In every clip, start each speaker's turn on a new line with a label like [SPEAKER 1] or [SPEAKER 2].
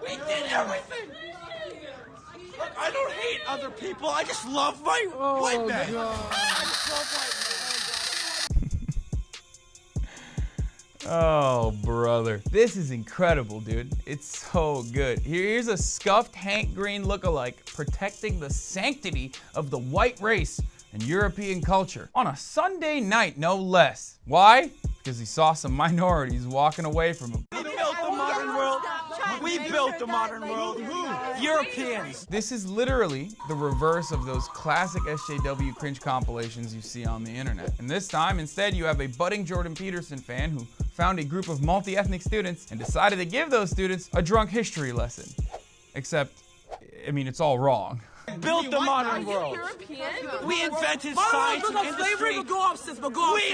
[SPEAKER 1] We did everything. Look, I don't hate other people. I just love my white men. I just love white men.
[SPEAKER 2] Oh, brother. This is incredible, dude. It's so good. Here's a scuffed Hank Green lookalike protecting the sanctity of the white race and European culture on a Sunday night, no less. Why? Because he saw some minorities walking away from him.
[SPEAKER 1] We built the modern world. We built the modern world. Europeans.
[SPEAKER 2] This is literally the reverse of those classic SJW cringe compilations you see on the internet. And this time, instead, you have a budding Jordan Peterson fan who found a group of multi-ethnic students and decided to give those students a drunk history lesson. Except, I mean, it's all wrong.
[SPEAKER 1] Built the modern world. We invented science and industry. We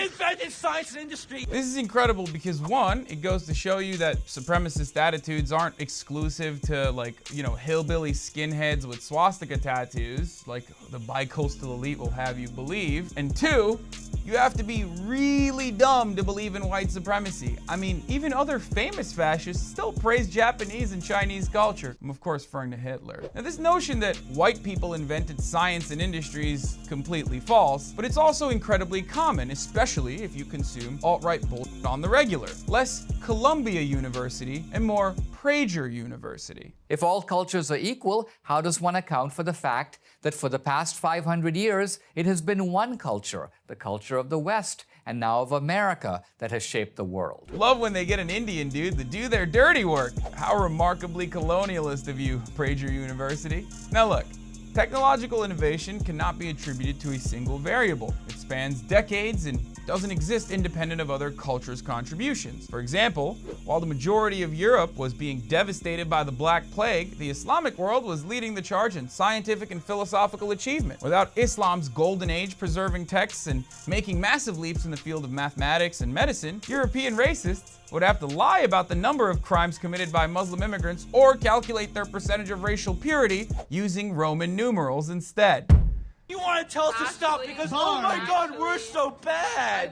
[SPEAKER 1] invented science and industry.
[SPEAKER 2] This is incredible because one, it goes to show you that supremacist attitudes aren't exclusive to, like, you know, hillbilly skinheads with swastika tattoos, like the bi-coastal elite will have you believe. And two, you have to be really dumb to believe in white supremacy. I mean, even other famous fascists still praise Japanese and Chinese culture. I'm of course referring to Hitler. Now, this notion that white people invented science and industry is completely false, but it's also incredibly common, especially if you consume alt-right bullshit on the regular. Less Columbia University and more Prager University.
[SPEAKER 3] If all cultures are equal, how does one account for the fact that for the past 500 years, it has been one culture, the culture of the West, and now of America, that has shaped the world?
[SPEAKER 2] Love when they get an Indian dude to do their dirty work. How remarkably colonialist of you, Prager University. Now look, technological innovation cannot be attributed to a single variable. It spans decades and doesn't exist independent of other cultures' contributions. For example, while the majority of Europe was being devastated by the Black Plague, the Islamic world was leading the charge in scientific and philosophical achievement. Without Islam's golden age preserving texts and making massive leaps in the field of mathematics and medicine, European racists would have to lie about the number of crimes committed by Muslim immigrants or calculate their percentage of racial purity using Roman numerals instead.
[SPEAKER 1] You want to tell us to stop because, oh my God, we're so bad.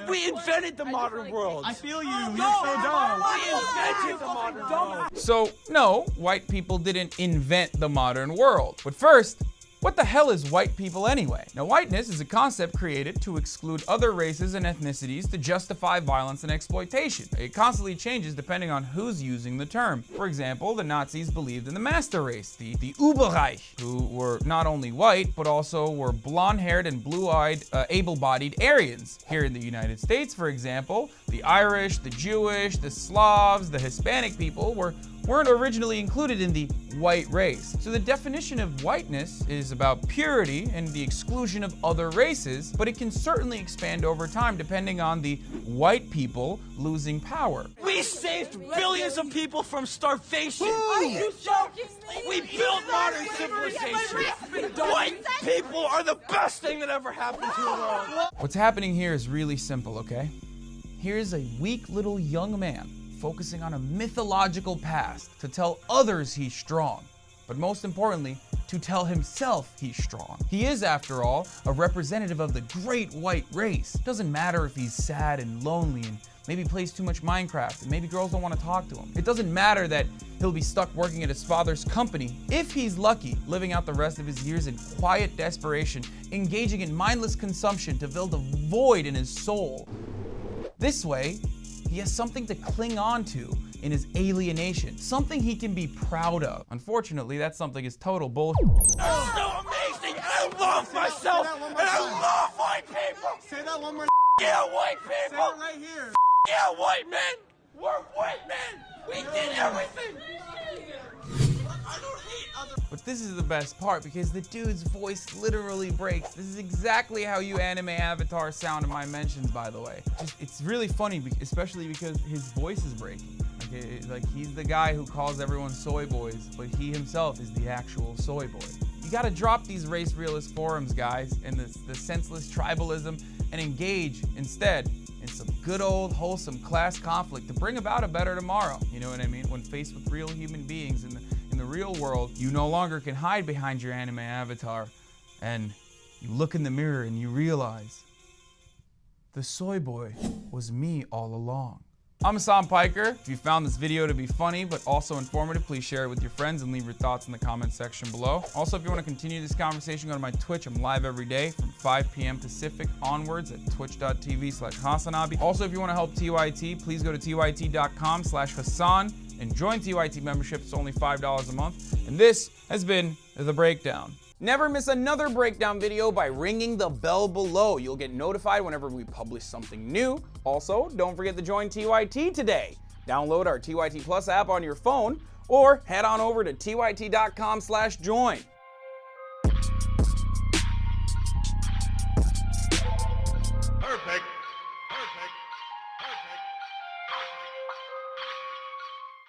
[SPEAKER 1] We invented the modern world.
[SPEAKER 4] I feel you. You're so dumb.
[SPEAKER 1] We invented the modern world.
[SPEAKER 2] So, no, white people didn't invent the modern world. But first, what the hell is white people anyway? Now, whiteness is a concept created to exclude other races and ethnicities to justify violence and exploitation. It constantly changes depending on who's using the term. For example, the Nazis believed in the master race, the Überreich, who were not only white, but also were blonde-haired and blue-eyed, able-bodied Aryans. Here in the United States, for example, the Irish, the Jewish, the Slavs, the Hispanic people weren't originally included in the white race. So the definition of whiteness is about purity and the exclusion of other races, but it can certainly expand over time depending on the white people losing power.
[SPEAKER 1] We saved billions of people from starvation.
[SPEAKER 5] Are you joking me?
[SPEAKER 1] We built modern civilization. White people are the best thing that ever happened to the world.
[SPEAKER 2] What's happening here is really simple, okay? Here's a weak little young man focusing on a mythological past to tell others he's strong, but most importantly, to tell himself he's strong. He is, after all, a representative of the great white race. It doesn't matter if he's sad and lonely and maybe plays too much Minecraft and maybe girls don't want to talk to him. It doesn't matter that he'll be stuck working at his father's company. If he's lucky, living out the rest of his years in quiet desperation, engaging in mindless consumption to fill the void in his soul. This way, he has something to cling on to in his alienation, something he can be proud of. Unfortunately, that something is total bullshit.
[SPEAKER 1] That's so amazing. I love myself and I love white people.
[SPEAKER 4] Say that one more.
[SPEAKER 1] Yeah, white
[SPEAKER 4] Say
[SPEAKER 1] people.
[SPEAKER 4] it right here.
[SPEAKER 1] Yeah, white men. We're white men. We did everything. I don't hate other.
[SPEAKER 2] But this is the best part because the dude's voice literally breaks. This is exactly how you anime avatars sound in my mentions, by the way. It's really funny, especially because his voice is breaking. Like he's the guy who calls everyone soy boys, but he himself is the actual soy boy. You gotta drop these race realist forums, guys, and the senseless tribalism and engage instead in some good old wholesome class conflict to bring about a better tomorrow. You know what I mean? When faced with real human beings in the real world, you no longer can hide behind your anime avatar and you look in the mirror and you realize the soy boy was me all along. I'm Hasan Piker. If you found this video to be funny but also informative, please share it with your friends and leave your thoughts in the comments section below. Also, if you want to continue this conversation, go to my Twitch. I'm live every day from 5 p.m. Pacific onwards at twitch.tv/Hasanabi. Also, if you want to help TYT, please go to tyt.com/Hasan and join TYT membership. It's only $5 a month. And this has been The Breakdown. Never miss another breakdown video by ringing the bell below. You'll get notified whenever we publish something new. Also, don't forget to join TYT today. Download our TYT Plus app on your phone or head on over to tyt.com/join.